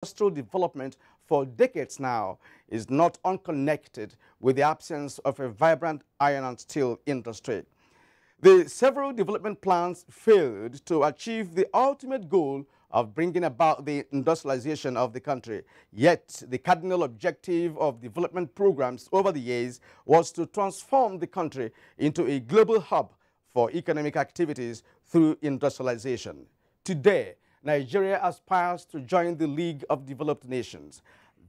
industrial development for decades now is not unconnected with the absence of a vibrant iron and steel industry. The several development plans failed to achieve the ultimate goal of bringing about the industrialization of the country. Yet, the cardinal objective of development programs over the years was to transform the country into a global hub for economic activities through industrialization. Today, Nigeria aspires to join the League of Developed Nations.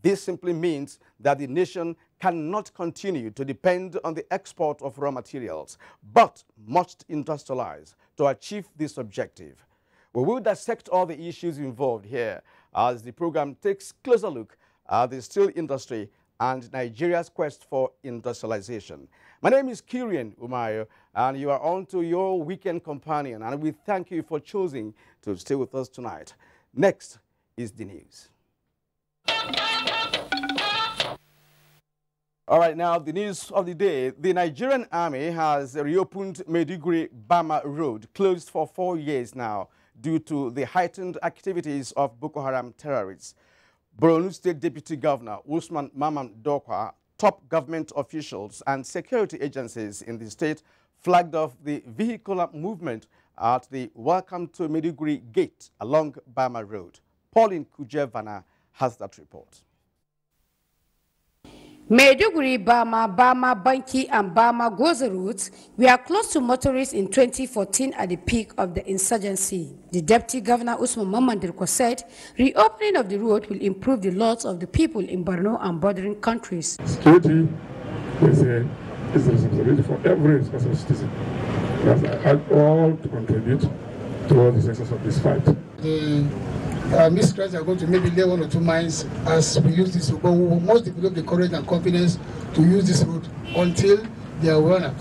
This simply means that the nation cannot continue to depend on the export of raw materials, but must industrialize to achieve this objective. We will dissect all the issues involved here as the program takes a closer look at the steel industry and Nigeria's quest for industrialization. My name is Kirian Umayo, and you are on to your weekend companion, and we thank you for choosing to stay with us tonight. Next is the news. All right, now the news of the day. The Nigerian army has reopened Maiduguri-Bama Road, closed for 4 years now due to the heightened activities of Boko Haram terrorists. Borno State Deputy Governor Usman Mamman Dokwa, top government officials and security agencies in the state flagged off the vehicular movement at the Welcome to Maiduguri gate along Bama Road. Pauline Kujevana has that report. Maiduguri, Bama, Banki, and Bama Goza routes were closed to motorists in 2014 at the peak of the insurgency. The Deputy Governor Usman Mamman said reopening of the road will improve the lots of the people in Borno and bordering countries. Security is a responsibility for every responsible citizen. Because I urge all to contribute towards the success of this fight. The miscreants are going to maybe lay 1 or 2 mines as we use this road, but we must develop the courage and confidence to use this road until they are run out.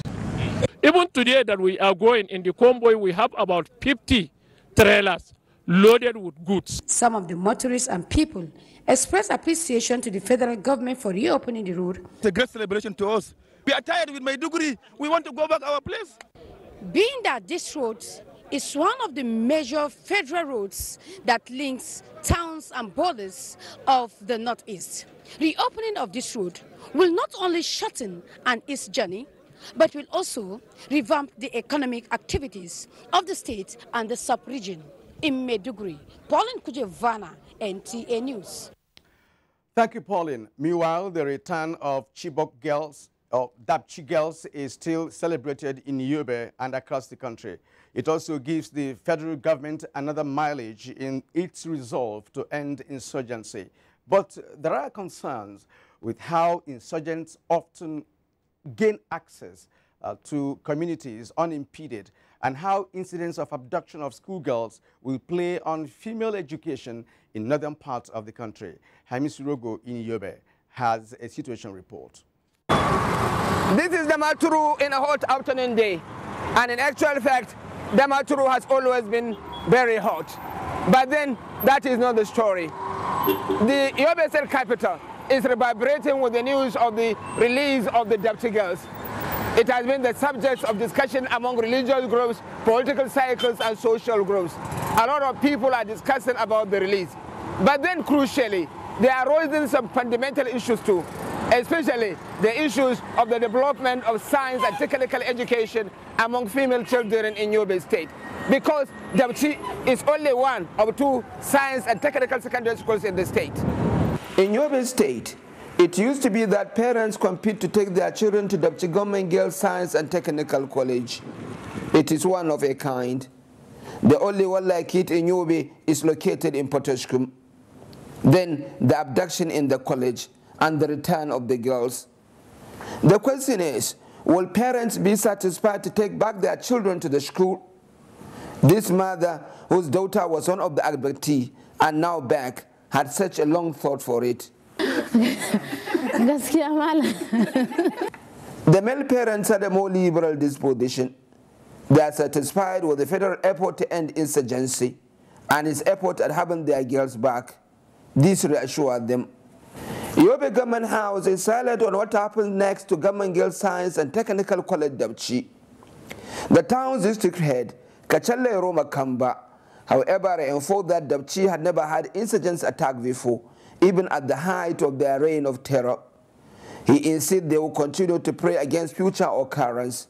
Even today that we are going in the convoy, we have about 50 trailers loaded with goods. Some of the motorists and people expressed appreciation to the federal government for reopening the road. It's a great celebration to us. We are tired with Maiduguri. We want to go back our place. Being that this road is one of the major federal roads that links towns and borders of the Northeast. Reopening of this road will not only shorten an east journey, but will also revamp the economic activities of the state and the sub-region. In Maiduguri, Pauline Kujevana, NTA News. Thank you, Pauline. Meanwhile, the return of Chibok girls, or Dapchi girls, is still celebrated in Yobe and across the country. It also gives the federal government another mileage in its resolve to end insurgency. But there are concerns with how insurgents often gain access to communities unimpeded, and how incidents of abduction of schoolgirls will play on female education in northern parts of the country. Hamis Rogo in Yobe has a situation report. This is the Maturu in a hot afternoon day, and in actual fact, the Maturu has always been very hot. But then, that is not the story. The Yobe State capital is reverberating with the news of the release of the Dapchi girls. It has been the subject of discussion among religious groups, political cycles, and social groups. A lot of people are discussing about the release. But then, crucially, they are raising some fundamental issues too, especially the issues of the development of science and technical education among female children in Yobe State. Because Dapchi is only one of 2 science and technical secondary schools in the state. In Yobe State, it used to be that parents compete to take their children to Dapchi Government Girls Science and Technical College. It is one of a kind. The only one like it in Yobe is located in Potoskum. Then the abduction in the college and the return of the girls. The question is, will parents be satisfied to take back their children to the school? This mother, whose daughter was one of the abductees and now back, had such a long thought for it. The male parents had a more liberal disposition. They are satisfied with the federal effort to end insurgency and its effort at having their girls back. This reassured them. Yobe Government House is silent on what happens next to Government Girls Science and Technical College Dapchi. The town's district head, Kachale Roma Kamba, However, reinforced that Dabchi had never had insurgents attack before, even at the height of their reign of terror. He insisted they will continue to pray against future occurrence.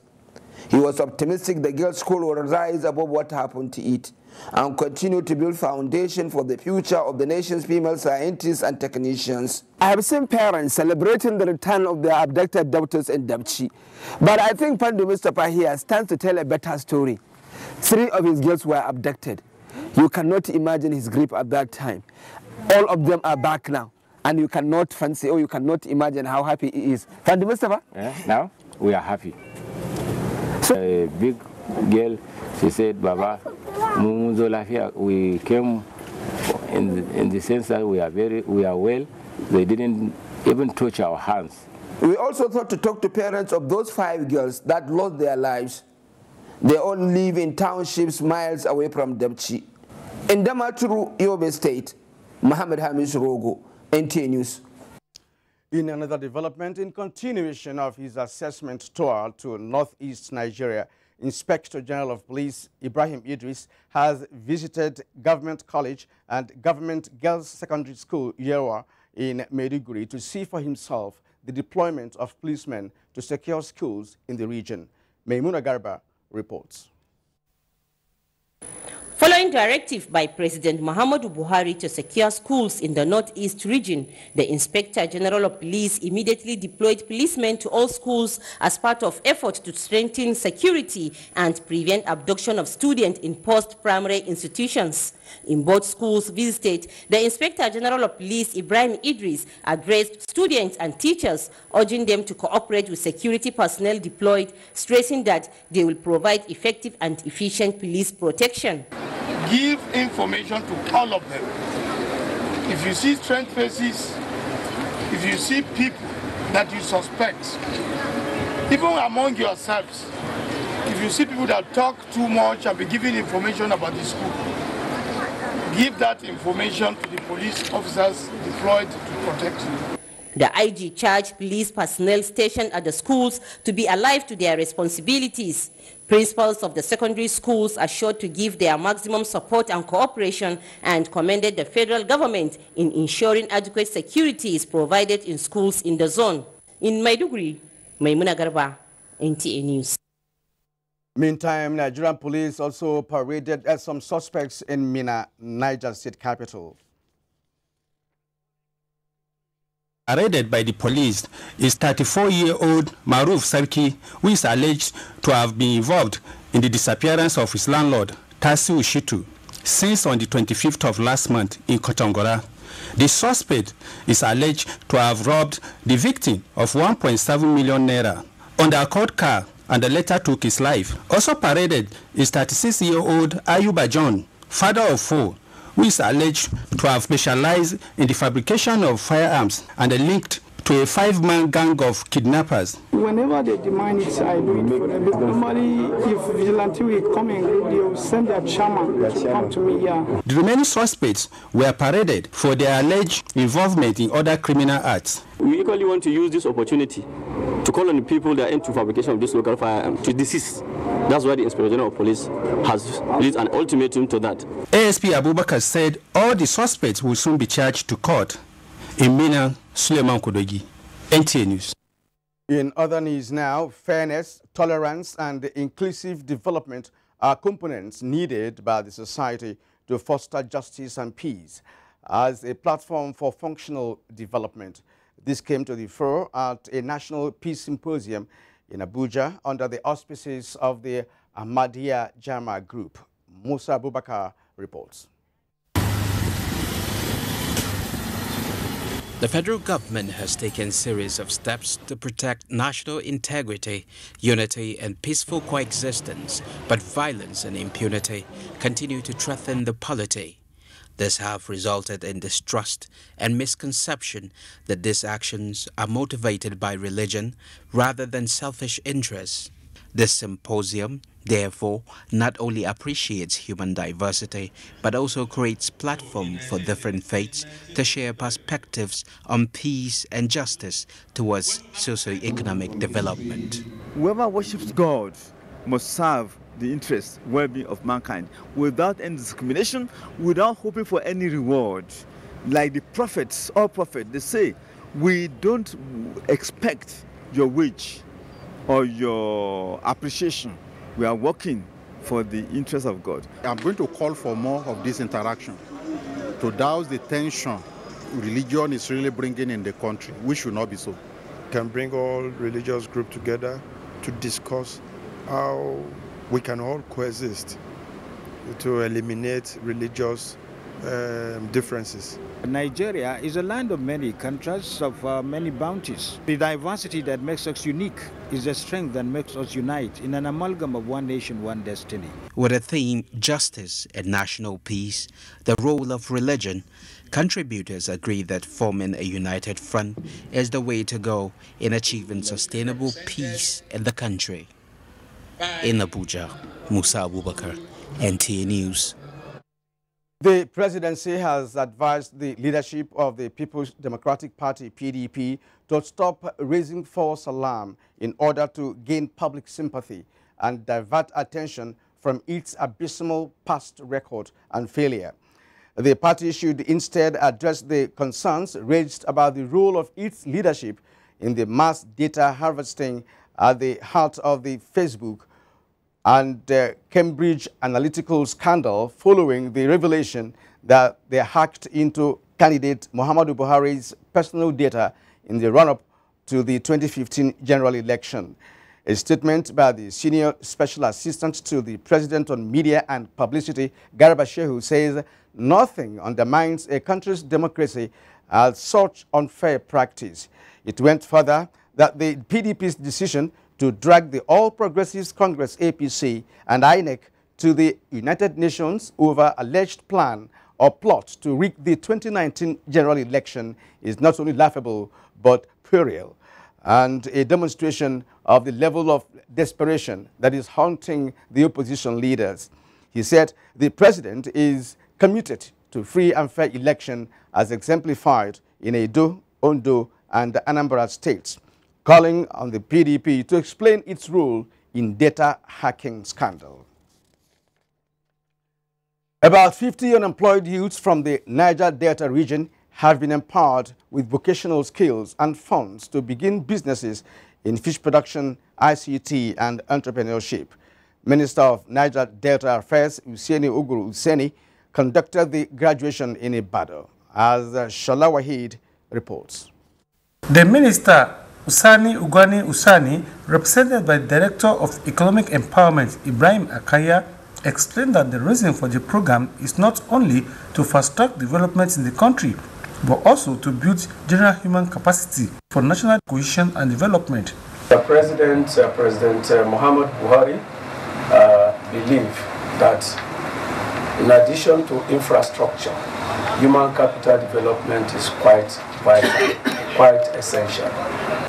He was optimistic the girls' school will rise above what happened to it and continue to build foundation for the future of the nation's female scientists and technicians. I have seen parents celebrating the return of their abducted daughters in Dabchi, but I think Pandu Mustafa here stands to tell a better story. 3 of his girls were abducted. You cannot imagine his grief at that time. All of them are back now, and you cannot fancy or you cannot imagine how happy he is. Pandu Mustafa? Now we are happy. So, a big girl, she said, Baba, we came in the sense that we are well. They didn't even touch our hands. We also thought to talk to parents of those 5 girls that lost their lives. They all live in townships miles away from Dabchi. In Damaturu, Yobe State, Mohammed Hamish Rogo, NTA News. In another development, in continuation of his assessment tour to northeast Nigeria, Inspector General of Police Ibrahim Idris has visited Government College and Government Girls Secondary School, Yewa, in Maiduguri to see for himself the deployment of policemen to secure schools in the region. Maimuna Garba reports. Following directive by President Muhammadu Buhari to secure schools in the northeast region, the Inspector General of Police immediately deployed policemen to all schools as part of effort to strengthen security and prevent abduction of students in post-primary institutions. In both schools visited, the Inspector General of Police Ibrahim Idris addressed students and teachers, urging them to cooperate with security personnel deployed, stressing that they will provide effective and efficient police protection. Give information to all of them. If you see strange faces, if you see people that you suspect, even among yourselves, if you see people that talk too much and be giving information about the school, give that information to the police officers deployed to protect you. The IG charged police personnel stationed at the schools to be alive to their responsibilities. Principals of the secondary schools assured to give their maximum support and cooperation and commended the federal government in ensuring adequate security is provided in schools in the zone. In Maiduguri, Maimuna Garba, NTA News. Meantime, Nigerian police also paraded as some suspects in Mina, Niger state capital. Arrested by the police is 34-year-old Maruf Sarki, who is alleged to have been involved in the disappearance of his landlord, Tasiu Shitu, since on the 25th of last month in Kotongora. The suspect is alleged to have robbed the victim of 1.7 million naira on the Accord car and later took his life. Also paraded is 36-year-old Ayuba John, father of 4, who is alleged to have specialized in the fabrication of firearms and linked to a 5-man gang of kidnappers. Whenever they demand it, I do it for them. Normally, if vigilante will come and they will send their chairman to come to me, yeah. The remaining suspects were paraded for their alleged involvement in other criminal acts. We equally want to use this opportunity to call on the people that are into fabrication of this local firearm to desist. That's why the Inspector General of Police has released an ultimatum to that. ASP Abubakar said all the suspects will soon be charged to court. In Mina, Suleiman Kodogi, NTA News. In other news now, fairness, tolerance, and inclusive development are components needed by the society to foster justice and peace as a platform for functional development. This came to the fore at a national peace symposium in Abuja under the auspices of the Ahmadiyya Jama Group. Musa Abubakar reports. The federal government has taken a series of steps to protect national integrity, unity and peaceful coexistence, but violence and impunity continue to threaten the polity. This have resulted in distrust and misconception that these actions are motivated by religion rather than selfish interests. This symposium, therefore, not only appreciates human diversity, but also creates platform for different faiths to share perspectives on peace and justice towards socio-economic development. Whoever worships God must serve the interest, well-being of mankind, without any discrimination, without hoping for any reward. Like the prophets, all prophets, they say, we don't expect your wage or your appreciation. We are working for the interest of God. I'm going to call for more of this interaction to douse the tension religion is really bringing in the country, which should not be so. Can bring all religious groups together to discuss how we can all coexist to eliminate religious differences. Nigeria is a land of many contrasts, of many bounties. The diversity that makes us unique is the strength that makes us unite in an amalgam of one nation, one destiny. With the theme Justice and National Peace, the role of religion, contributors agree that forming a united front is the way to go in achieving sustainable peace in the country. In Abuja, Musa Abubakar, NTA News. The presidency has advised the leadership of the People's Democratic Party, PDP, to stop raising false alarm in order to gain public sympathy and divert attention from its abysmal past record and failure. The party should instead address the concerns raised about the role of its leadership in the mass data harvesting at the heart of the Facebook and Cambridge Analytical scandal following the revelation that they hacked into candidate Muhammadu Buhari's personal data in the run-up to the 2015 general election. A statement by the Senior Special Assistant to the President on Media and Publicity, Garba Shehu, says nothing undermines a country's democracy as such unfair practice. It went further that the PDP's decision to drag the All Progressives Congress APC and INEC to the United Nations over alleged plan or plot to rig the 2019 general election is not only laughable but puerile and a demonstration of the level of desperation that is haunting the opposition leaders. He said the president is committed to free and fair election as exemplified in Edo, Ondo, and Anambra states, calling on the PDP to explain its role in data hacking scandal. About 50 unemployed youths from the Niger Delta region have been empowered with vocational skills and funds to begin businesses in fish production, ICT, and entrepreneurship. Minister of Niger Delta Affairs, Useni Uguru Useni, conducted the graduation in Ibadan, as Shola Wahid reports. The minister, Usani Ugani Usani, represented by the Director of Economic Empowerment, Ibrahim Akaya, explained that the reason for the program is not only to fast-track development in the country, but also to build general human capacity for national cohesion and development. The President Muhammad Buhari believed that in addition to infrastructure, human capital development is quite vital, quite essential.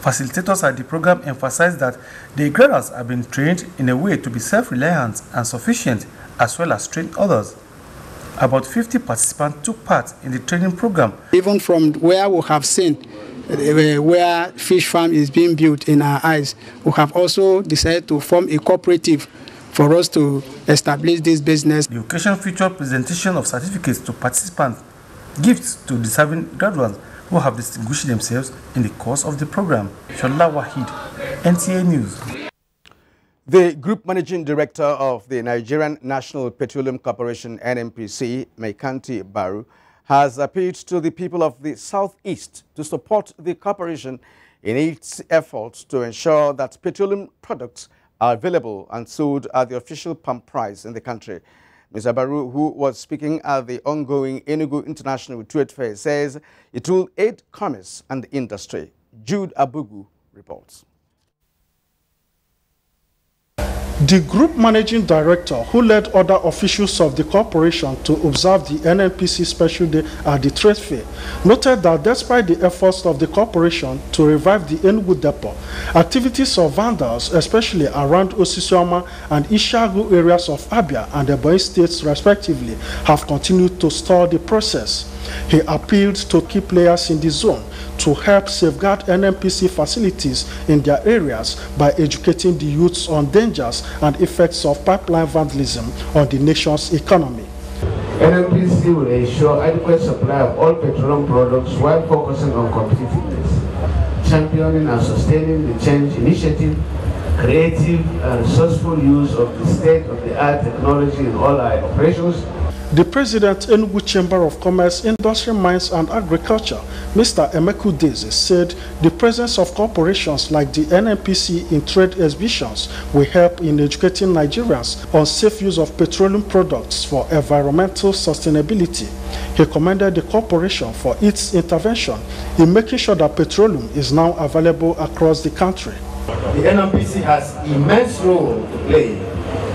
Facilitators at the program emphasized that the graduates have been trained in a way to be self-reliant and sufficient, as well as train others. About 50 participants took part in the training program. Even from where we have seen where fish farm is being built in our eyes, we have also decided to form a cooperative for us to establish this business. The occasion featured presentation of certificates to participants, gifts to deserving graduates who have distinguished themselves in the course of the program. Shola Wahid, NTA News. The Group Managing Director of the Nigerian National Petroleum Corporation, NNPC, Maikanti Baru, has appealed to the people of the Southeast to support the corporation in its efforts to ensure that petroleum products are available and sold at the official pump price in the country. Mr. Baru, who was speaking at the ongoing Enugu International Trade Fair, says it will aid commerce and industry. Jude Abugu reports. The Group Managing Director, who led other officials of the corporation to observe the NNPC Special Day at the Trade Fair, noted that despite the efforts of the corporation to revive the Enugu depot, activities of vandals, especially around Osisioma and Ishagu areas of Abia and Ebonyi states respectively, have continued to stall the process. He appealed to key players in the zone to help safeguard NNPC facilities in their areas by educating the youths on dangers and effects of pipeline vandalism on the nation's economy. NNPC will ensure adequate supply of all petroleum products while focusing on competitiveness, championing and sustaining the change initiative, creative and resourceful use of the state-of-the-art technology in all our operations. The President, Enugu Chamber of Commerce, Industry, Mines and Agriculture, Mr. Emeku Deze, said the presence of corporations like the NNPC in trade exhibitions will help in educating Nigerians on safe use of petroleum products for environmental sustainability. He commended the corporation for its intervention in making sure that petroleum is now available across the country. The NNPC has immense role to play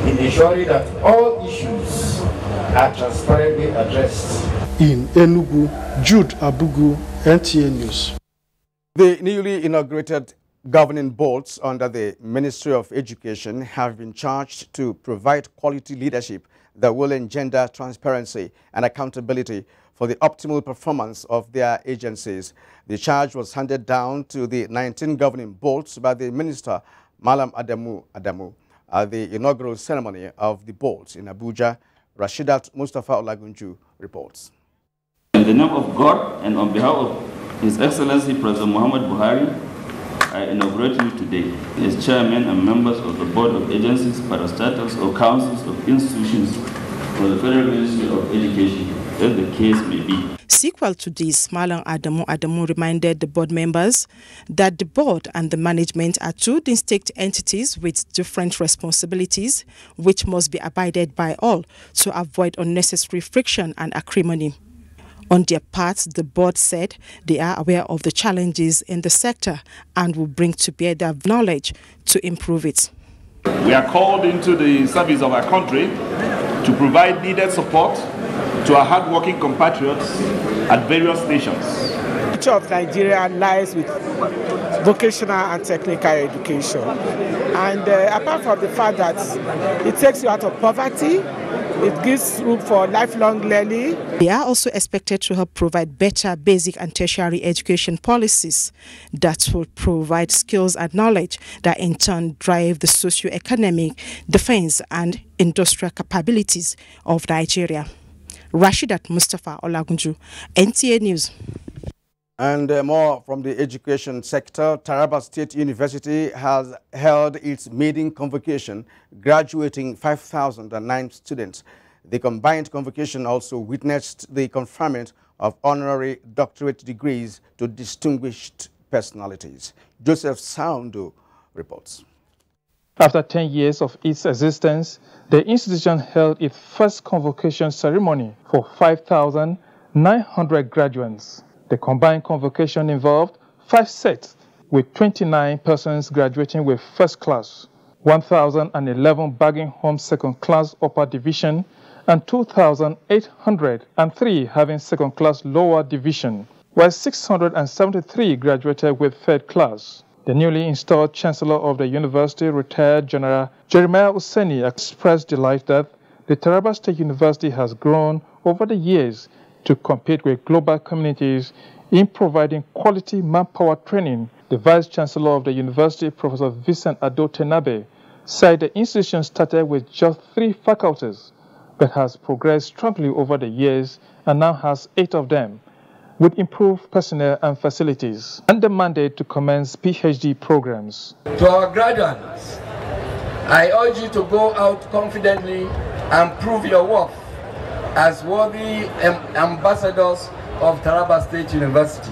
in ensuring that all issues are transparently addressed. In Enugu, Jude Abugu, NTA News. The newly inaugurated governing boards under the Ministry of Education have been charged to provide quality leadership that will engender transparency and accountability for the optimal performance of their agencies. The charge was handed down to the 19 governing boards by the Minister, Malam Adamu, at the inaugural ceremony of the boards in Abuja. Rashidat Mustafa Olagunju reports. In the name of God and on behalf of His Excellency President Muhammad Buhari, I inaugurate you today as chairman and members of the Board of Agencies, Parastatals, or Councils of Institutions for the Federal Ministry of Education, as the case may be. Sequel to this, Malam Adamu reminded the board members that the board and the management are two distinct entities with different responsibilities, which must be abided by all to avoid unnecessary friction and acrimony. On their part, the board said they are aware of the challenges in the sector and will bring to bear their knowledge to improve it. We are called into the service of our country to provide needed support to our hard-working compatriots at various stations. The future of Nigeria lies with vocational and technical education. And apart from the fact that it takes you out of poverty, it gives room for lifelong learning. They are also expected to help provide better basic and tertiary education policies that will provide skills and knowledge that in turn drive the socio-economic, defense and industrial capabilities of Nigeria. Rashidat Mustafa Olagunju, NTA News. And more from the education sector, Taraba State University has held its maiden convocation, graduating 5,009 students. The combined convocation also witnessed the conferment of honorary doctorate degrees to distinguished personalities. Joseph Saundo reports. After 10 years of its existence, the institution held its first convocation ceremony for 5,900 graduates. The combined convocation involved 5 sets with 29 persons graduating with first class, 1,011 bagging home second class upper division, and 2,803 having second class lower division, while 673 graduated with third class. The newly installed Chancellor of the University, retired General Jeremiah Useni, expressed delight that the Taraba State University has grown over the years to compete with global communities in providing quality manpower training. The Vice Chancellor of the University, Professor Vincent Ado Tenabe, said the institution started with just 3 faculties, but has progressed strongly over the years and now has 8 of them, with improved personnel and facilities, and the mandate to commence PhD programs. To our graduates, I urge you to go out confidently and prove your worth as worthy ambassadors of Taraba State University.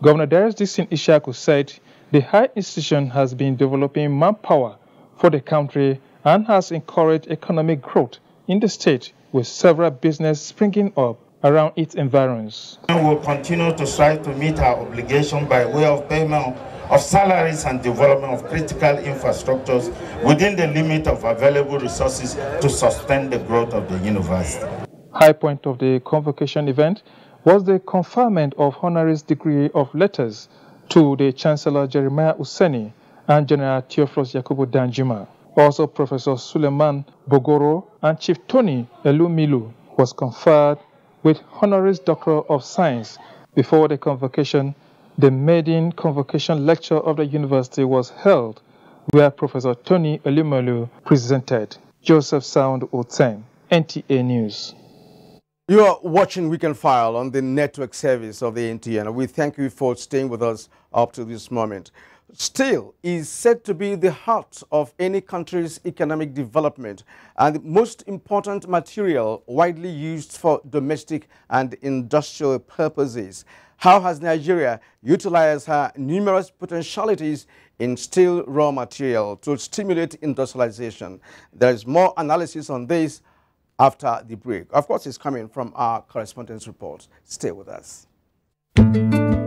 Governor Darius Dixon Ishaku said the high institution has been developing manpower for the country and has encouraged economic growth in the state, with several businesses springing up around its environs. We will continue to strive to meet our obligation by way of payment of salaries and development of critical infrastructures within the limit of available resources to sustain the growth of the university. High point of the convocation event was the conferment of honoris degree of letters to the Chancellor Jeremiah Useni and General Theophilus Yakubu Danjuma. Also, Professor Suleiman Bogoro and Chief Tony Elumilu was conferred with honoris doctor of science. Before the convocation, the maiden convocation lecture of the university was held, where Professor Tony Elumelu presented. Joseph Sound Oten, NTA News. You are watching Weekend File on the network service of the NTA, and we thank you for staying with us up to this moment. Steel is said to be the heart of any country's economic development and the most important material widely used for domestic and industrial purposes. How has Nigeria utilized her numerous potentialities in steel raw material to stimulate industrialization? There is more analysis on this after the break. Of course, it's coming from our correspondence report. Stay with us.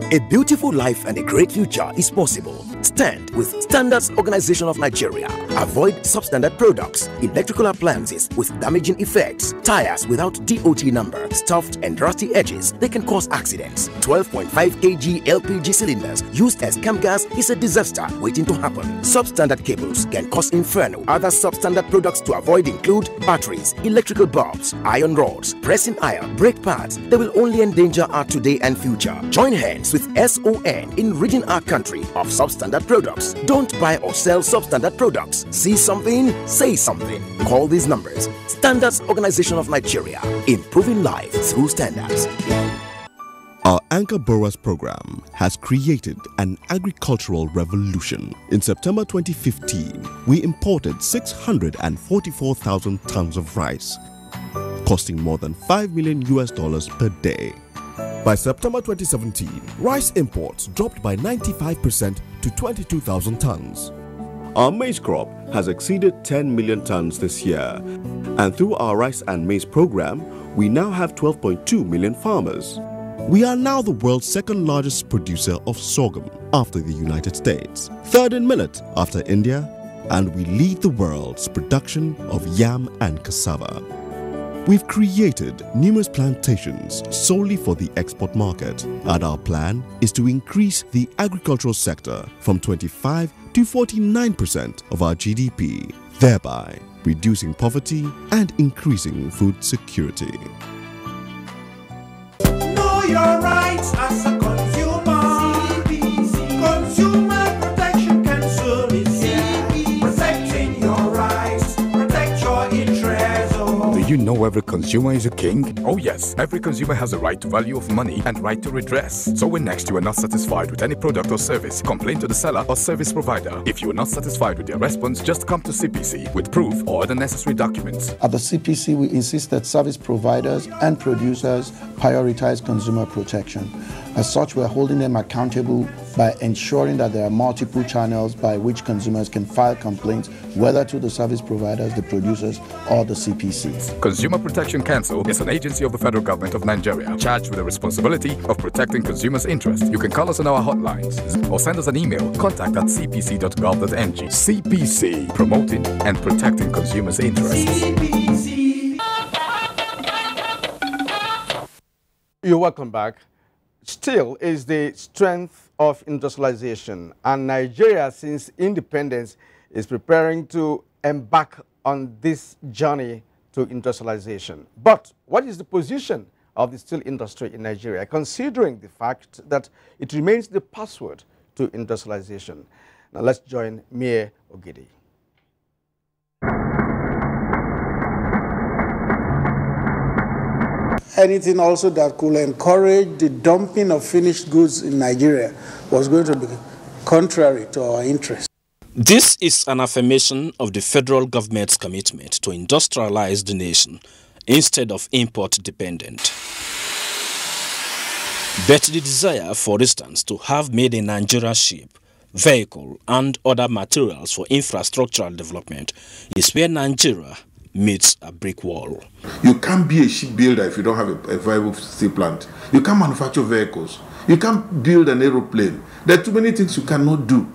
A beautiful life and a great future is possible. Stand with Standards Organization of Nigeria. Avoid substandard products, electrical appliances with damaging effects, tires without DOT number, stuffed and rusty edges. They can cause accidents. 12.5 kg LPG cylinders used as camp gas is a disaster waiting to happen. Substandard cables can cause inferno. Other substandard products to avoid include batteries, electrical bulbs, iron rods, pressing iron, brake pads. They will only endanger our today and future. Join hands with SON in ridding our country of substandard products. Don't buy or sell substandard products. See something, say something. Call these numbers. Standards Organization of Nigeria. Improving life through standards. Our Anchor Borrowers program has created an agricultural revolution. In September 2015, we imported 644,000 tons of rice, costing more than $5 million per day. By September 2017, rice imports dropped by 95% to 22,000 tons. Our maize crop has exceeded 10 million tons this year, and through our rice and maize program, we now have 12.2 million farmers. We are now the world's second largest producer of sorghum after the United States, third in millet after India, and we lead the world's production of yam and cassava. We've created numerous plantations solely for the export market, and our plan is to increase the agricultural sector from 25 to 49% of our GDP, thereby reducing poverty and increasing food security. Know your rights as a consumer. CPC. Consumer Protection Council is here. Protecting your rights, protect your interests. Do you know every consumer is a king? Oh yes, every consumer has a right to value of money and right to redress. So when next you are not satisfied with any product or service, complain to the seller or service provider. If you are not satisfied with their response, just come to CPC with proof or the necessary documents. At the CPC, we insist that service providers and producers prioritize consumer protection. As such, we are holding them accountable by ensuring that there are multiple channels by which consumers can file complaints, whether to the service providers, the producers, or the CPC. Consumer Protection Council is an agency of the federal government of Nigeria charged with the responsibility of protecting consumers' interests. You can call us on our hotlines or send us an email, contact@cpc.gov.ng. CPC, promoting and protecting consumers' interests. CPC. You're welcome back. Steel is the strength of industrialization, and Nigeria, since independence, is preparing to embark on this journey to industrialization. But what is the position of the steel industry in Nigeria, considering the fact that it remains the password to industrialization? Now let's join Mie Ogidi. Anything also that could encourage the dumping of finished goods in Nigeria was going to be contrary to our interests. This is an affirmation of the federal government's commitment to industrialize the nation instead of import dependent. But the desire, for instance, to have made in Nigeria ship, vehicle and other materials for infrastructural development is where Nigeria meets a brick wall. You can't be a shipbuilder if you don't have a viable steel plant. You can't manufacture vehicles. You can't build an aeroplane. There are too many things you cannot do.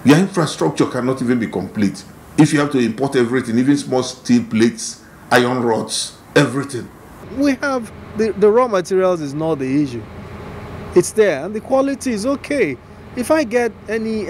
Your infrastructure cannot even be complete if you have to import everything, even small steel plates, iron rods, everything. We have the raw materials is not the issue. It's there and the quality is okay. If I get any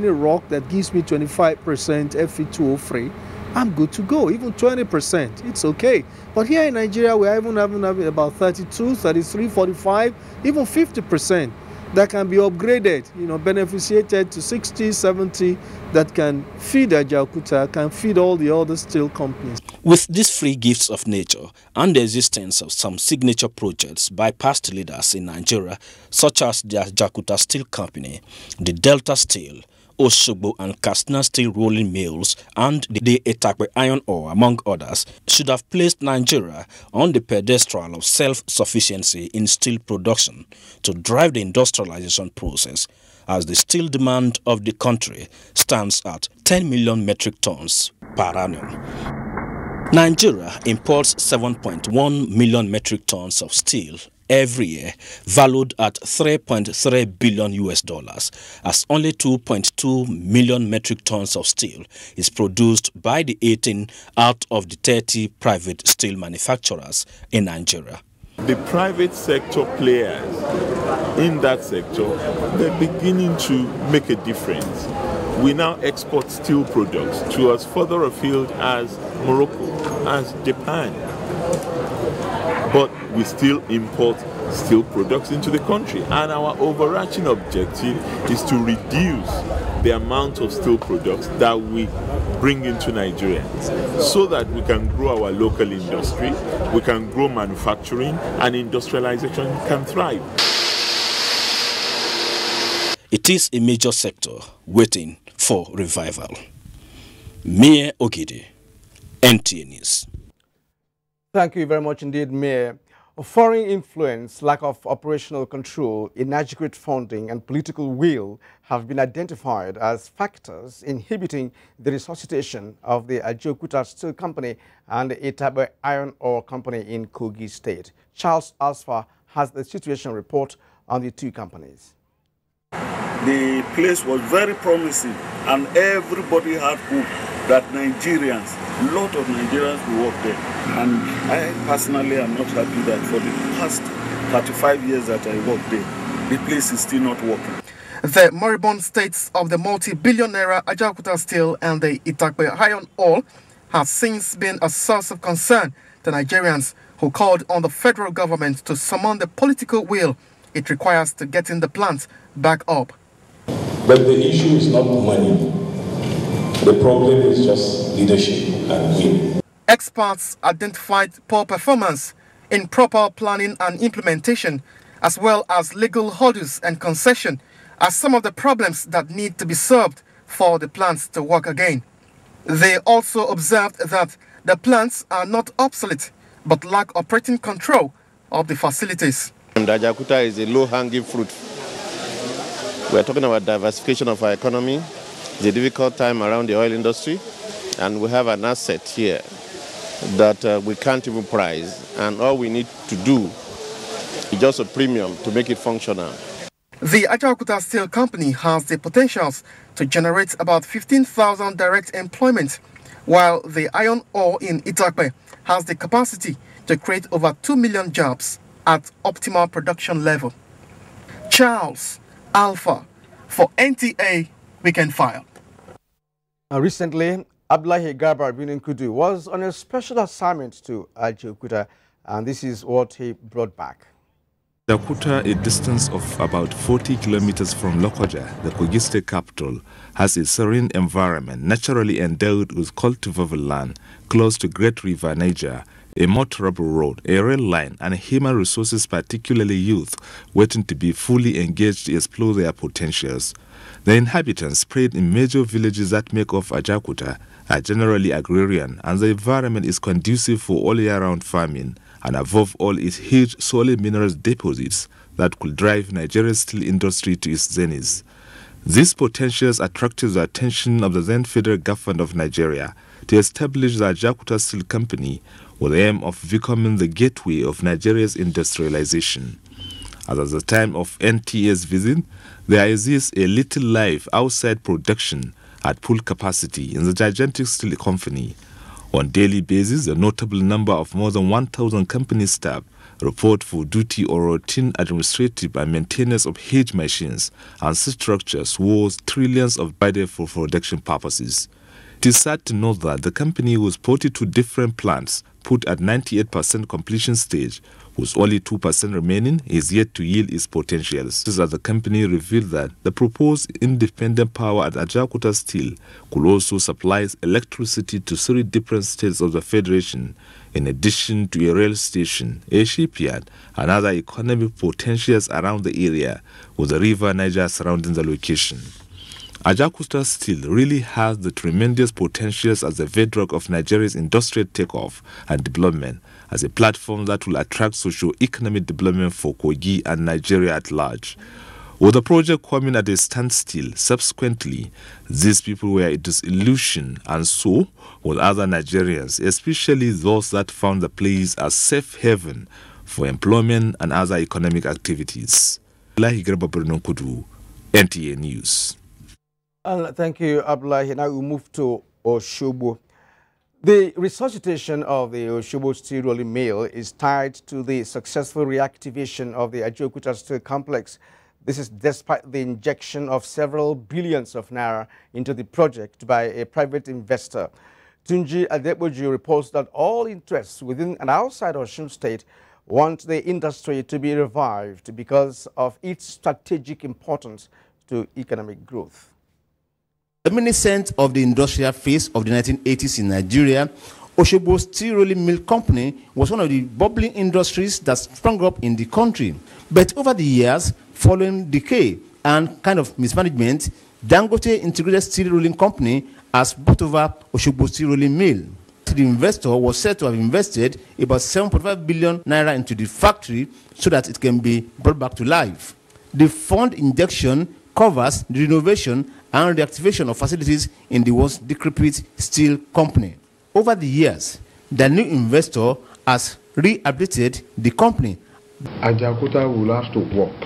rock that gives me 25% Fe2O3, I'm good to go. Even 20%, it's okay. But here in Nigeria, we're even having about 32, 33, 45, even 50% that can be upgraded, beneficiated to 60, 70, that can feed Ajaokuta, can feed all the other steel companies. With these free gifts of nature and the existence of some signature projects by past leaders in Nigeria, such as the Ajaokuta Steel Company, the Delta Steel, Osogbo and Katsina Steel Rolling Mills, and the Itakpe Iron Ore, among others, should have placed Nigeria on the pedestal of self-sufficiency in steel production to drive the industrialization process, as the steel demand of the country stands at 10 million metric tons per annum. Nigeria imports 7.1 million metric tons of steel every year, valued at $3.3 billion, as only 2.2 million metric tons of steel is produced by the 18 out of the 30 private steel manufacturers in Nigeria. The private sector players in that sector, they're beginning to make a difference. We now export steel products to as further afield as Morocco, as Japan. But we still import steel products into the country, and our overarching objective is to reduce the amount of steel products that we bring into Nigeria so that we can grow our local industry, we can grow manufacturing, and industrialization can thrive. It is a major sector waiting for revival. Mayor Ogidi, NTA News. Thank you very much indeed, Mayor. Foreign influence, lack of operational control, inadequate funding, and political will have been identified as factors inhibiting the resuscitation of the Ajaokuta Steel Company and the Itakpe Iron Ore Company in Kogi State. Charles Asfa has the situation report on the two companies. The place was very promising, and everybody had hope that Nigerians, a lot of Nigerians will work there. And I personally am not happy that for the past 35 years that I worked there, the place is still not working. The moribund states of the multi-billion-naira Ajaokuta Steel and the Itakpe Iron Ore has since been a source of concern to Nigerians, who called on the federal government to summon the political will it requires to getting the plant back up. But the issue is not money. The problem is just leadership and will. Experts identified poor performance in proper planning and implementation, as well as legal hurdles and concession, as some of the problems that need to be solved for the plants to work again. They also observed that the plants are not obsolete, but lack operating control of the facilities. The Ajaokuta is a low-hanging fruit. We're talking about diversification of our economy. It's a difficult time around the oil industry, and we have an asset here that we can't even price, and all we need to do is just a premium to make it functional. The Ajaokuta Steel Company has the potentials to generate about 15,000 direct employment, while the iron ore in Itakpe has the capacity to create over 2 million jobs at optimal production level. Charles Alpha for NTA Weekend File. Recently, Abdullahi Garba Bin Kudu was on a special assignment to Ajaokuta, and this is what he brought back. Ajaokuta, a distance of about 40 kilometers from Lokoja, the Kogi State capital, has a serene environment naturally endowed with cultivable land close to Great River Niger, a motorable road, a rail line, and human resources, particularly youth, waiting to be fully engaged to explore their potentials. The inhabitants spread in major villages that make up Ajaokuta are generally agrarian, and the environment is conducive for all-year-round farming, and above all its huge solid minerals deposits that could drive Nigeria's steel industry to its zenith. These potentials attracted the attention of the then federal government of Nigeria to establish the Ajaokuta Steel Company with the aim of becoming the gateway of Nigeria's industrialization. As at the time of NTA's visit, there exists a little life outside production at full capacity in the gigantic steel company. On a daily basis, a notable number of more than 1,000 company staff report for duty or routine administrative and maintenance of huge machines and structures worth trillions of budget for production purposes. It is sad to note that the company whose 42 different plants put at 98% completion stage, whose only 2% remaining, is yet to yield its potentials. This as the company revealed that the proposed independent power at Ajaokuta Steel could also supply electricity to 3 different states of the Federation, in addition to a rail station, a shipyard, and other economic potentials around the area, with the river Niger surrounding the location. Ajaokuta Steel really has the tremendous potentials as the bedrock of Nigeria's industrial takeoff and development, as a platform that will attract socio-economic development for Kogi and Nigeria at large. With the project coming at a standstill, subsequently, these people were disillusioned, and so with other Nigerians, especially those that found the place a safe haven for employment and other economic activities. NTA News. Thank you, Abdullahi. Now we move to Osogbo. The resuscitation of the Osogbo steel rolling mill is tied to the successful reactivation of the Ajaokuta steel complex. This is despite the injection of several billions of naira into the project by a private investor. Tunji Adepoju reports that all interests within and outside Osun State want the industry to be revived because of its strategic importance to economic growth. Reminiscent of the industrial phase of the 1980s in Nigeria, Osogbo Steel Rolling Mill Company was one of the bubbling industries that sprung up in the country. But over the years, following decay and kind of mismanagement, Dangote Integrated Steel Rolling Company has bought over Osogbo Steel Rolling Mill. The investor was said to have invested about 7.5 billion naira into the factory so that it can be brought back to life. The fund injection covers the renovation and reactivation of facilities in the once decrepit steel company. Over the years, the new investor has rehabilitated the company. Ajaokuta will have to work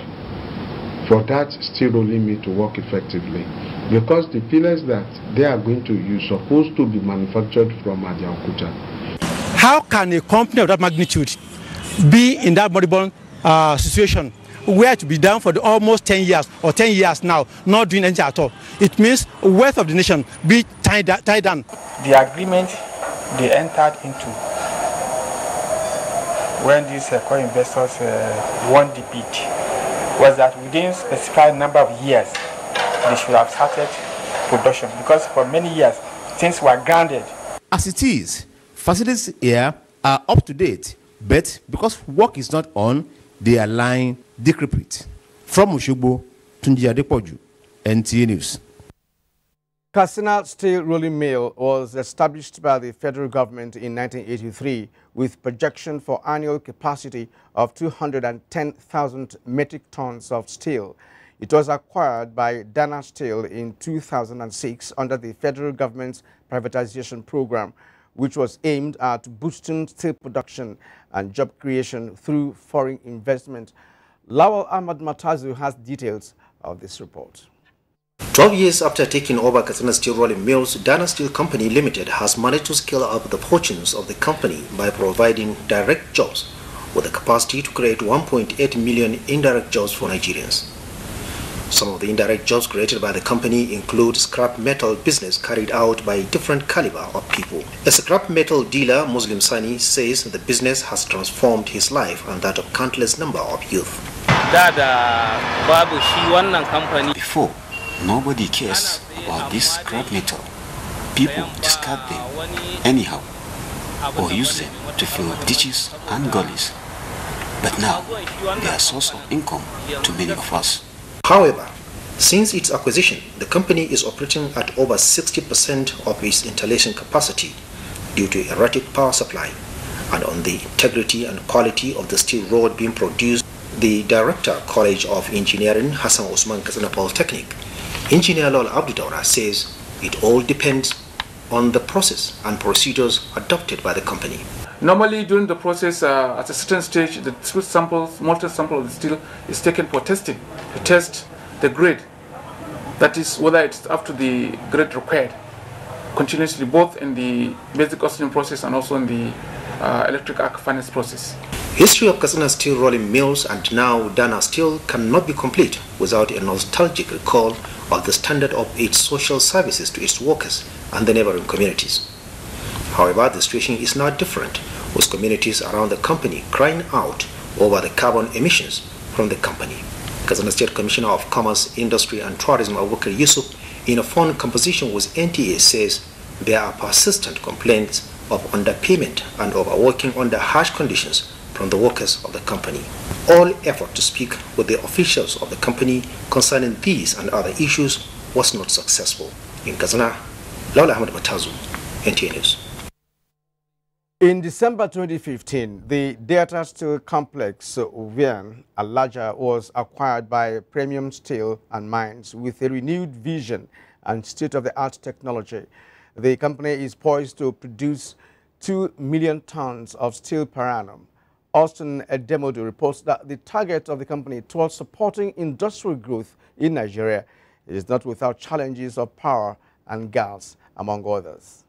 for that steel rolling mill to work effectively, because the pillars that they are going to use are supposed to be manufactured from Ajaokuta. How can a company of that magnitude be in that moribund situation, where to be down for almost 10 years or 10 years now, not doing anything at all? It means wealth of the nation be tied down. The agreement they entered into when these co-investors won the bid was that within a specified number of years they should have started production, because for many years things were grounded. As it is, facilities here are up to date, but because work is not on, they are lying decrepit. From Osogbo, Tunji Adepoju, NTA News. Katsina Steel Rolling Mill was established by the federal government in 1983 with projection for annual capacity of 210,000 metric tons of steel. It was acquired by Dana Steel in 2006 under the federal government's privatization program, which was aimed at boosting steel production and job creation through foreign investment. Lawal Ahmad Matazu has details of this report. 12 years after taking over Katsina Steel Rolling Mills, Dana Steel Company Limited has managed to scale up the fortunes of the company by providing direct jobs with the capacity to create 1.8 million indirect jobs for Nigerians. Some of the indirect jobs created by the company include scrap metal business carried out by different caliber of people. A scrap metal dealer, Muslim Sani, says the business has transformed his life and that of countless number of youth. Before, nobody cares about this scrap metal. People discard them anyhow or use them to fill ditches and gullies. But now, they are a source of income to many of us. However, since its acquisition, the company is operating at over 60% of its installation capacity due to erratic power supply and on the integrity and quality of the steel rod being produced. The Director, College of Engineering, Hassan Osman Katsina Polytechnic, Engineer Lol Abdudawra, says it all depends on the process and procedures adopted by the company. Normally, during the process, at a certain stage, the split samples, molten sample of the steel is taken for testing, to test the grade. That is, whether it's up to the grade required, continuously, both in the basic oxygen process and also in the electric arc furnace process. History of Katsina Steel Rolling Mills and now Dana Steel cannot be complete without a nostalgic recall of the standard of its social services to its workers and the neighboring communities. However, the situation is now different, with communities around the company crying out over the carbon emissions from the company. Katsina State Commissioner of Commerce, Industry and Tourism Ajaokuta Yusuf, in a phone conversation with NTA, says there are persistent complaints of underpayment and overworking under harsh conditions from the workers of the company. All effort to speak with the officials of the company concerning these and other issues was not successful. In Katsina, Laula Ahmed Matazu, NTA News. In December 2015, the Delta Steel Complex, Abuja, was acquired by Presidency Steel and Mines with a renewed vision and state-of-the-art technology. The company is poised to produce 2 million tons of steel per annum. Austin Edemodu reports that the target of the company towards supporting industrial growth in Nigeria is not without challenges of power and gas, among others.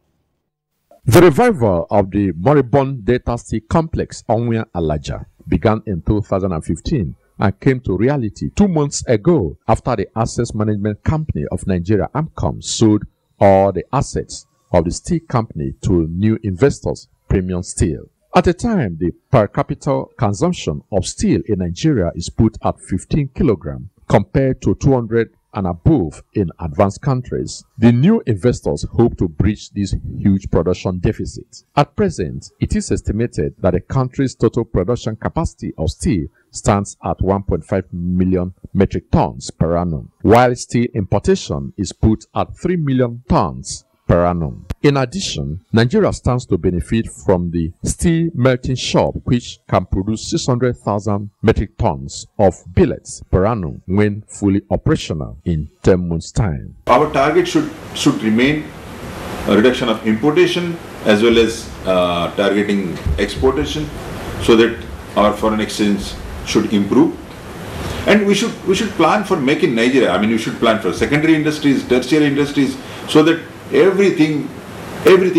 The revival of the moribund Delta Steel Complex, Ajaokuta, began in 2015 and came to reality 2 months ago after the Asset Management Company of Nigeria, AMCOM, sold all the assets of the steel company to new investors, Premium Steel. At the time, the per capita consumption of steel in Nigeria is put at 15 kilograms compared to 200 and above in advanced countries. The new investors hope to bridge this huge production deficit. At present, it is estimated that the country's total production capacity of steel stands at 1.5 million metric tons per annum, while steel importation is put at 3 million tons per annum. In addition, Nigeria stands to benefit from the steel melting shop, which can produce 600,000 metric tons of billets per annum when fully operational in 10 months' time. Our target should remain a reduction of importation as well as targeting exportation, so that our foreign exchange should improve. And we should plan for Make in Nigeria. I mean, we should plan for secondary industries, tertiary industries, so that everything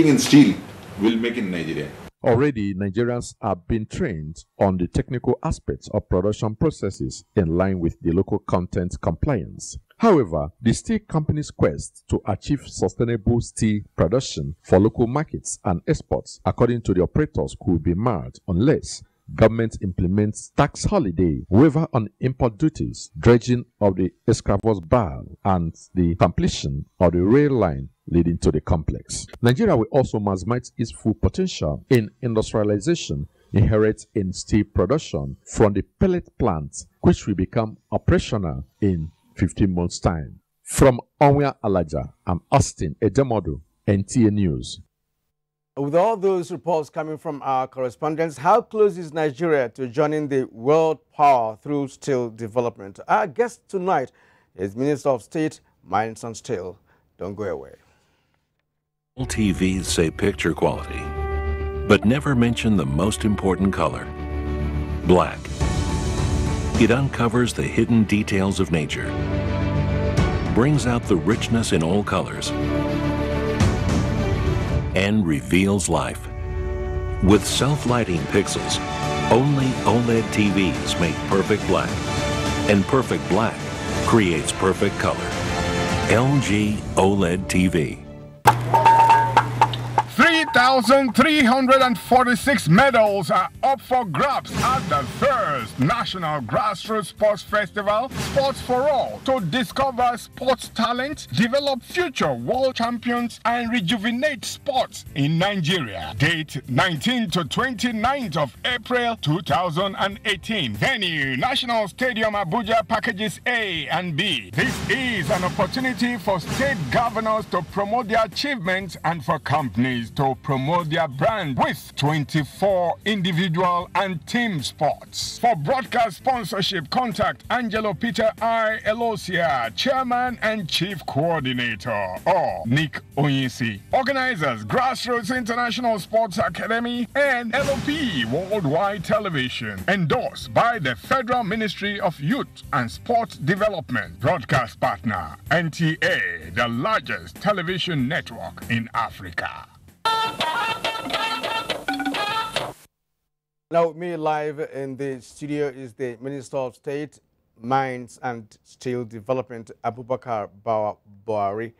in steel will make in Nigeria. Already, Nigerians have been trained on the technical aspects of production processes in line with the local content compliance. However, the steel company's quest to achieve sustainable steel production for local markets and exports, according to the operators, could be marred unless government implements tax holiday, waiver on import duties, dredging of the Escravos Bar, and the completion of the rail line leading to the complex. Nigeria will also maximize its full potential in industrialization inherent in steel production from the pellet plant, which will become operational in 15 months' time. From Ajaokuta, I'm Austin Edemodu, NTA News. With all those reports coming from our correspondents, how close is Nigeria to joining the world power through steel development? Our guest tonight is Minister of State, Mines and Steel. Don't go away. All TVs say picture quality, but never mention the most important color, black. It uncovers the hidden details of nature, brings out the richness in all colors, and reveals life. With self-lighting pixels, only OLED TVs make perfect black, and perfect black creates perfect color. LG OLED TV. 3,346 medals are up for grabs at the first National Grassroots Sports Festival, Sports for All, to discover sports talent, develop future world champions, and rejuvenate sports in Nigeria. Date 19th to 29th of April 2018. Venue, National Stadium Abuja, packages A and B. This is an opportunity for state governors to promote their achievements and for companies to promote their brand with 24 individual and team sports. For broadcast sponsorship, contact Angelo Peter I. Elosia, Chairman and Chief Coordinator, or Nick Onyisi. Organizers, Grassroots International Sports Academy and LOP Worldwide Television. Endorsed by the Federal Ministry of Youth and Sport Development. Broadcast partner, NTA, the largest television network in Africa. Now, me live in the studio is the Minister of State, Mines and Steel Development, Abubakar Buhari.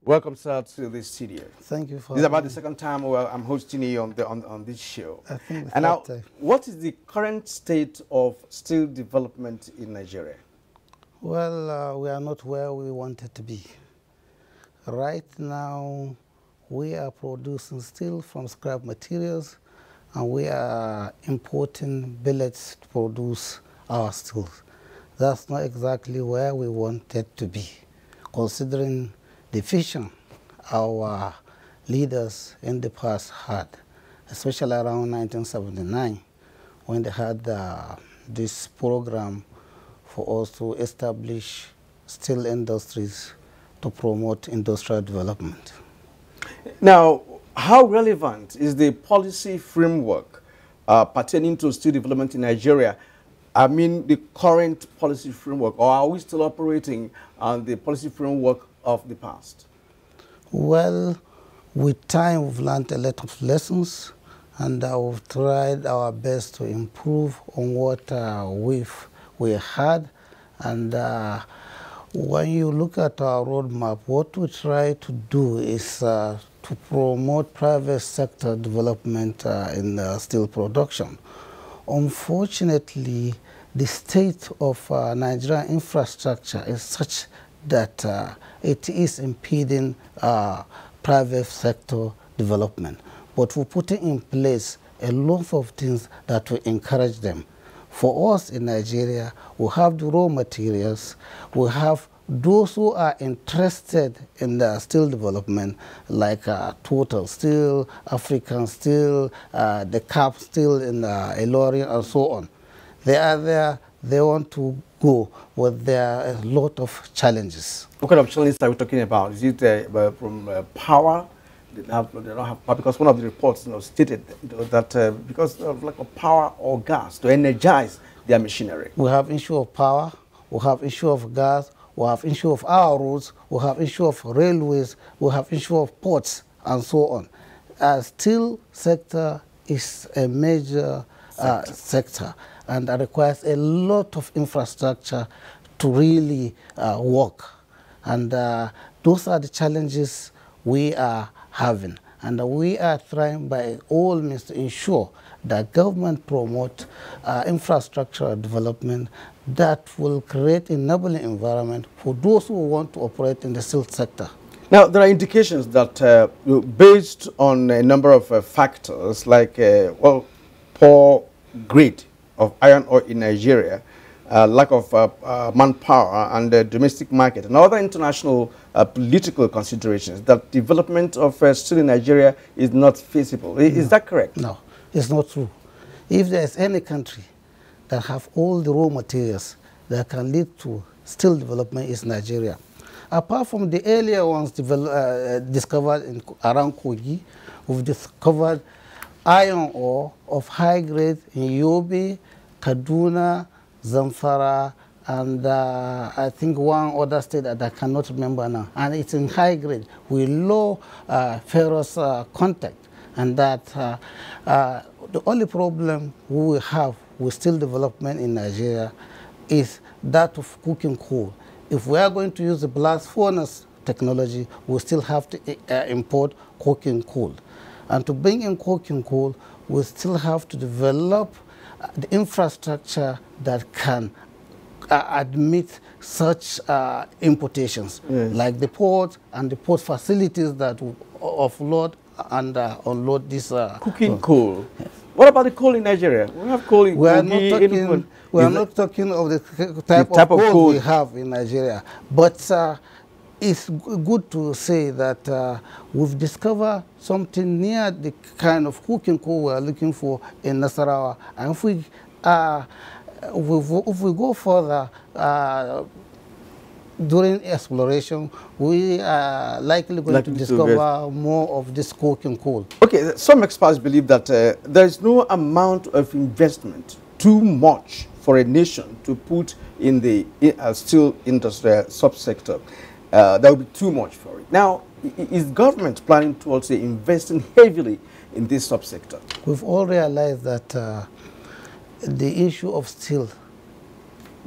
Welcome, sir, to the studio. Thank you for. This is about the second time I'm hosting you on this show. I think the and now, time. What is the current state of steel development in Nigeria? Well, we are not where we wanted to be. Right now, we are producing steel from scrap materials, and we are importing billets to produce our steel. That's not exactly where we wanted to be, considering the vision our leaders in the past had, especially around 1979, when they had this program for us to establish steel industries to promote industrial development. Now, how relevant is the policy framework pertaining to steel development in Nigeria? I mean, the current policy framework, or are we still operating on the policy framework of the past? Well, with time, we've learned a lot of lessons, and we've tried our best to improve on what we had. And when you look at our roadmap, what we try to do is to promote private sector development in steel production. Unfortunately, the state of Nigerian infrastructure is such that it is impeding private sector development. But we're putting in place a lot of things that will encourage them. For us in Nigeria, we have the raw materials, we have those who are interested in the steel development, like Total Steel, African Steel, the Cap Steel in Ilorin, and so on. They are there, they want to go, but there are a lot of challenges. What kind of challenges are we talking about? Is it from power? They don't have power, because one of the reports stated that because of lack of power or gas to energize their machinery. We have issue of power, we have issue of gas, we have issue of our roads, we have issue of railways, we have issue of ports, and so on. Steel sector is a major sector, and that requires a lot of infrastructure to really work. And those are the challenges we are having. And we are trying by all means to ensure that government promote infrastructure development that will create an enabling environment for those who want to operate in the steel sector. Now, there are indications that based on a number of factors like, well, poor grade of iron ore in Nigeria, lack of manpower and the domestic market and other international political considerations, that development of steel in Nigeria is not feasible. Is that correct? No, it's not true. If there is any country that have all the raw materials that can lead to steel development, is Nigeria. Apart from the earlier ones discovered around Kogi, we've discovered iron ore of high grade in Yobe, Kaduna, Zamfara, and I think one other state that I cannot remember now. And it's in high grade with low ferrous content. And that the only problem we have with steel development in Nigeria is that of cooking coal. If we are going to use the blast furnace technology, we still have to import coking coal. And to bring in coking coal, we still have to develop the infrastructure that can admit such importations, like the port and the port facilities that will offload and unload this cooking coal. What about the coal in Nigeria? We have coal in Kogi. We are not talking of the type of coal we have in Nigeria, but it's good to say that we've discovered something near the kind of cooking coal we are looking for in Nasarawa. And if we go further during exploration, we are likely going to discover more of this coking coal. Okay, some experts believe that there is no amount of investment too much for a nation to put in the steel industry subsector. That would be too much for it. Now, is government planning to also investing heavily in this subsector? We've all realized that the issue of steel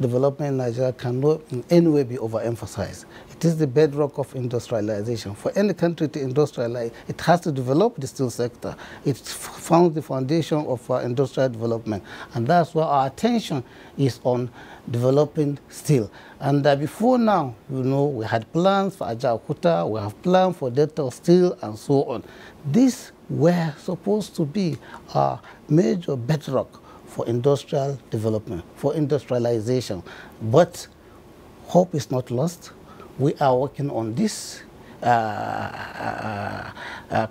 development in Nigeria cannot in any way be overemphasized. It is the bedrock of industrialization. For any country to industrialize, it has to develop the steel sector. It forms the foundation of industrial development. And that's why our attention is on developing steel. And before now, you know, we had plans for Ajaokuta, we have plans for Delta Steel, and so on. These were supposed to be a major bedrock for industrial development, for industrialization. But hope is not lost. We are working on this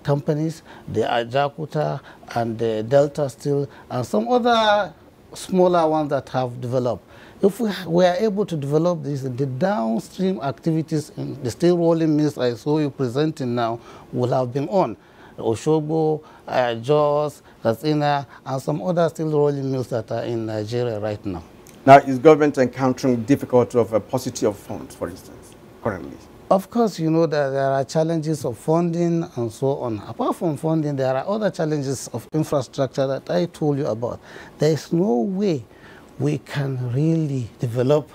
companies, the Ajaokuta and the Delta Steel, and some other smaller ones that have developed. If we are able to develop this, the downstream activities in the steel rolling mills I saw you presenting now will have been on. Oshogbo, Jos, Katsina, and some other steel rolling mills that are in Nigeria right now. Now, is government encountering difficulty of a paucity of funds, for instance, currently? Of course, you know that there are challenges of funding and so on. Apart from funding, there are other challenges of infrastructure that I told you about. There is no way we can really develop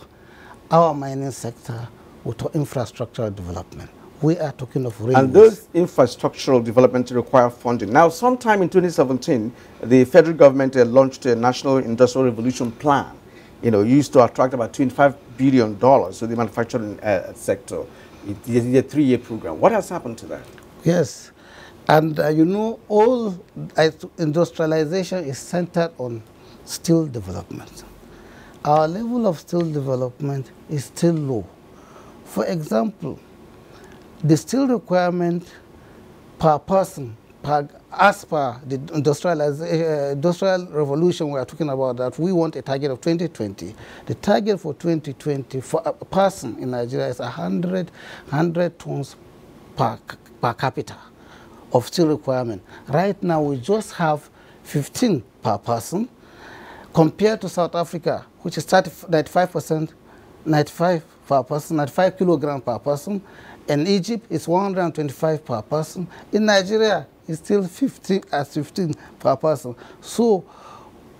our mining sector without infrastructural development. We are talking of railways. And those infrastructural development require funding. Now, sometime in 2017, the federal government launched a National Industrial Revolution Plan, you know, used to attract about $25 billion to the manufacturing sector. It is a 3-year program. What has happened to that? Yes. And, you know, all industrialization is centered on steel development. Our level of steel development is still low. For example, the steel requirement per person, as per the industrial revolution we are talking about, that we want a target of 2020. The target for 2020 for a person in Nigeria is 100 tons per capita of steel requirement. Right now, we just have 15 per person, compared to South Africa, which is 95% 95 per person, 95 kilograms per person. In Egypt, it's 125 per person. In Nigeria, it's still 15 per person. So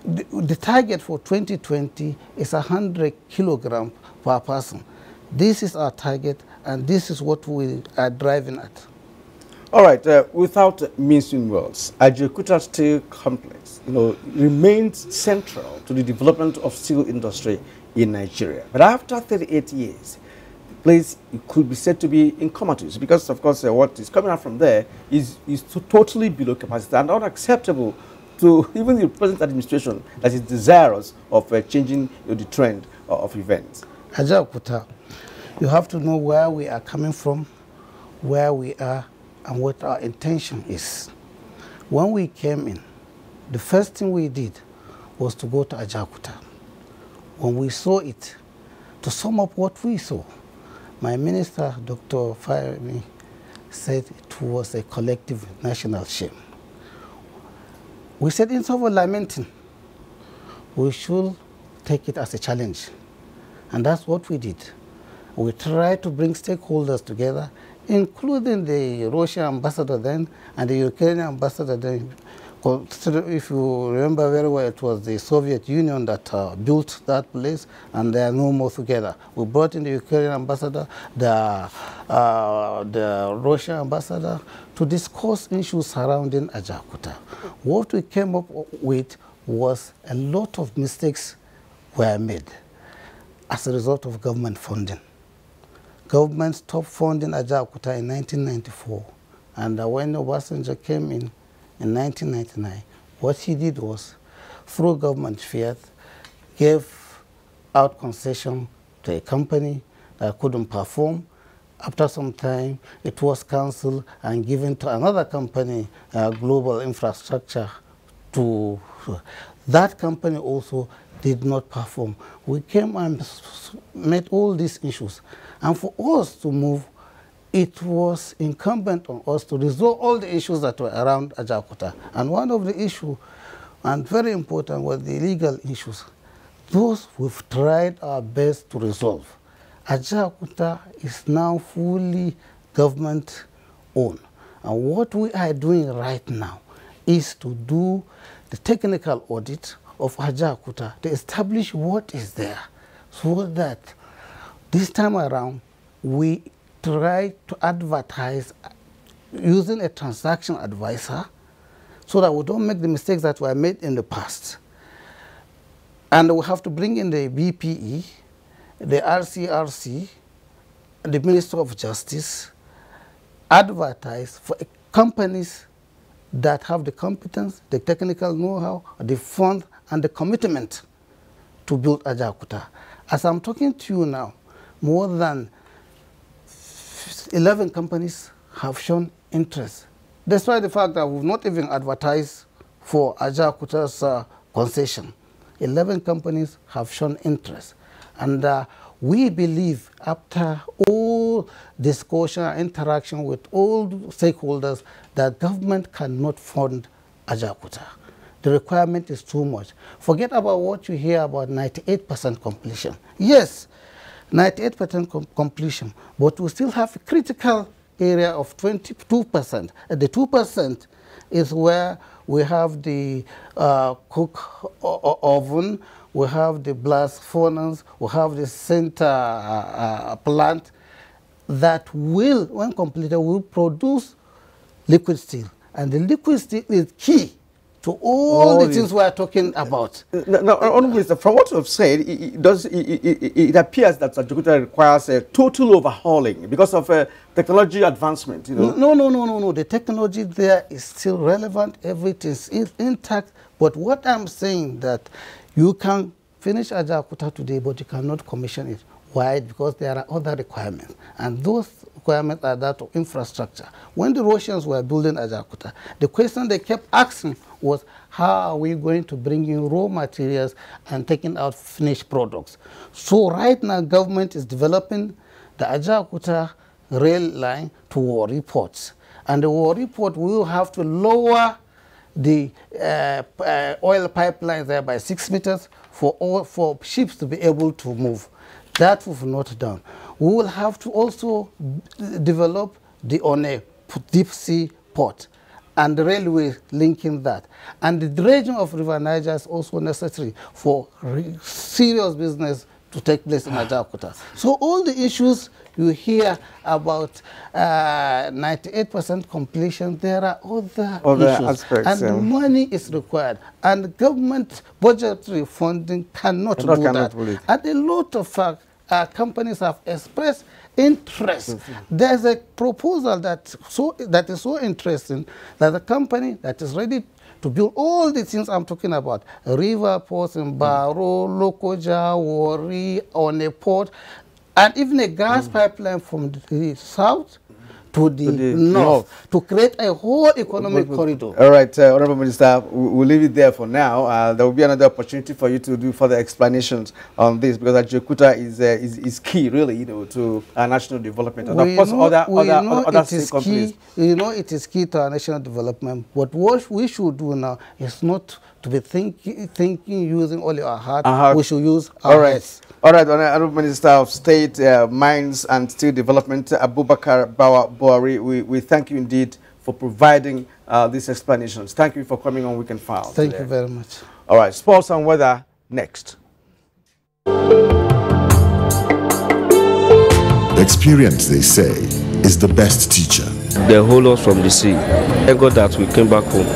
the target for 2020 is 100 kilograms per person. This is our target, and this is what we are driving at. All right, without mincing words, Ajaokuta Steel Complex, you know, remains central to the development of steel industry in Nigeria. But after 38 years, the place could be said to be in comatose, because of course what is coming out from there is totally below capacity and unacceptable to even the present administration that is desirous of changing the trend of events. Ajaokuta, you have to know where we are coming from, where we are, and what our intention is. When we came in, the first thing we did was to go to Ajaokuta. When we saw it, to sum up what we saw, my minister, Dr. Fayemi, said it was a collective national shame. We said instead of lamenting, we should take it as a challenge. And that's what we did. We tried to bring stakeholders together, including the Russian ambassador then and the Ukrainian ambassador then. If you remember very well, it was the Soviet Union that built that place, and they are no more together. We brought in the Ukrainian ambassador, the Russian ambassador, to discuss issues surrounding Ajaokuta. What we came up with was a lot of mistakes were made as a result of government funding. Government stopped funding Ajaokuta in 1994, and when Obasanjo came in 1999, what he did was, through government fiat, gave out concession to a company that couldn't perform. After some time, it was cancelled and given to another company, Global Infrastructure. That company also did not perform. We came and met all these issues. And for us to move, it was incumbent on us to resolve all the issues that were around Ajaokuta. And one of the issues, and very important, was the legal issues. Those we've tried our best to resolve. Ajaokuta is now fully government-owned. And what we are doing right now is to do the technical audit of Ajaokuta to establish what is there, so that this time around we try to advertise using a transaction advisor so that we don't make the mistakes that were made in the past. And we have to bring in the BPE, the RCRC, the Minister of Justice, advertise for companies that have the competence, the technical know-how, the funds, and the commitment to build Ajaokuta. As I'm talking to you now, more than 11 companies have shown interest, despite the fact that we've not even advertised for Ajaokuta's concession. 11 companies have shown interest. And we believe, after all discussion and interaction with all stakeholders, that government cannot fund Ajaokuta. The requirement is too much. Forget about what you hear about 98% completion. Yes, 98% completion, but we still have a critical area of 22%. The 2% is where we have the cook oven, we have the blast furnace, we have the center plant that will, when completed, will produce liquid steel. And the liquid steel is key to all the things we are talking about. Now, from what you have said, it appears that Ajaokuta requires a total overhauling because of technology advancement. You know? No. The technology there is still relevant. Everything is intact. But what I'm saying that you can finish Ajaokuta today, but you cannot commission it. Why? Because there are other requirements. And those requirements are that of infrastructure. When the Russians were building Ajaokuta, the question they kept asking was, how are we going to bring in raw materials and taking out finished products? So right now, government is developing the Ajaokuta rail line to Warri ports. And the Warri port will have to lower the oil pipelines there by 6 meters for ships to be able to move. That we've not done. We will have to also develop the One deep sea port and the railway linking that. And the dredging of River Niger is also necessary for serious business to take place in Ajaokuta. So all the issues you hear about 98% completion, there are other issues. Aspects, and money is required. And government budgetary funding cannot do that. And a lot of companies have expressed interest. There's a proposal that is so interesting that a company that is ready to build all the things I'm talking about, river ports in Baro, Lokoja, Warri, on a port, and even a gas pipeline from the south to the north to create a whole economic corridor. All right, Honorable Minister, we'll leave it there for now. There will be another opportunity for you to do further explanations on this, because Ajaokuta is key, really, you know, to our national development. And of course, other state companies. You know, it is key to our national development. But what we should do now is not to be thinking using only our heart. We should use our heads. All right, Honorable Minister of State, Mines and Steel Development, Abubakar Buhari, we thank you indeed for providing these explanations. Thank you for coming on Weekend File. Thank you very much. All right, sports and weather next. Experience, they say, is the best teacher. They hold us from the sea. Thank God that we came back home.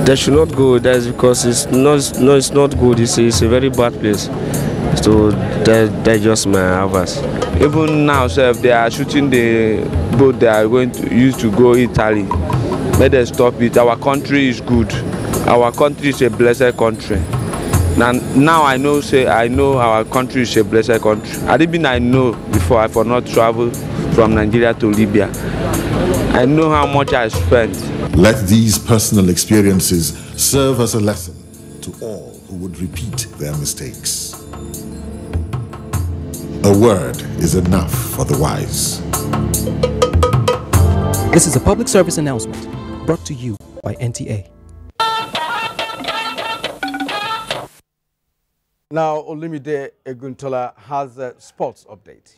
They should not go there because it's not good. It's a very bad place. So they just my advice. Even now, sir, they are shooting the boat they are going to use to go Italy. Let them stop it. Our country is good. Our country is a blessed country. Now I know our country is a blessed country. I know before I for not travel from Nigeria to Libya. I know how much I spent. Let these personal experiences serve as a lesson to all who would repeat their mistakes. A word is enough for the wise. This is a public service announcement brought to you by NTA. Now, Olumide Eguntola has a sports update.